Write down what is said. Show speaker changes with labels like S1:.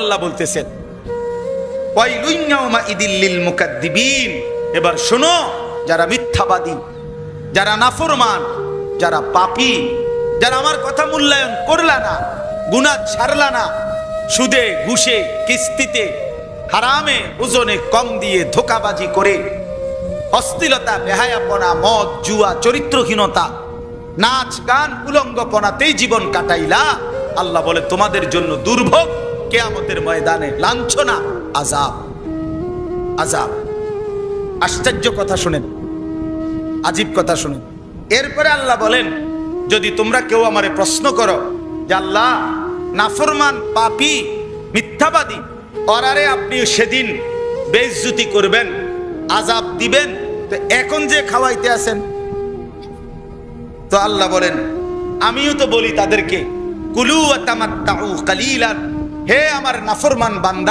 S1: আল্লাহ বলতেছেন ওয়াইলুন ইয়াউমা ইদিল লিল মুকাদ্দিবিন। এবার শোনো, যারা মিথ্যাবাদী, যারা নাফরমান, যারা পাপী, যারা আমার কথা মূল্যায়ন করলা না, গুনাহ ছাড়লা না, সুদে ঘুষে কিস্তিতে হারামে ওজনে কম দিয়ে ধোঁকাবাজি করে অশ্লীলতা বেহায়াপনা মদ জুয়া চরিত্রহীনতা নাচ গান উলঙ্গপনাতেই জীবন কাটাইলা, আল্লাহ বলে তোমাদের জন্য দুর্ভোগ, কিয়ামতের ময়দানে লাঞ্ছনা, আযাব। আযাব। আশ্চর্য কথা শুনেন, আজীব কথা শুনেন। এরপরে আল্লাহ বলেন, যদি তোমরা কেউ আমারে প্রশ্ন করো যে আল্লাহ নাফরমান পাপী মিথ্যাবাদী ওরারে আপনি সেদিন বেইজ্জতি করবেন, আযাব দিবেন, তো এখন যে খাওয়াইতে আছেন, তো আল্লাহ বলেন আমিও তো বলি তাদেরকে কুলু ওয়া তামাত্তাউ কালিলান, হে আমার নাফরমান বান্দা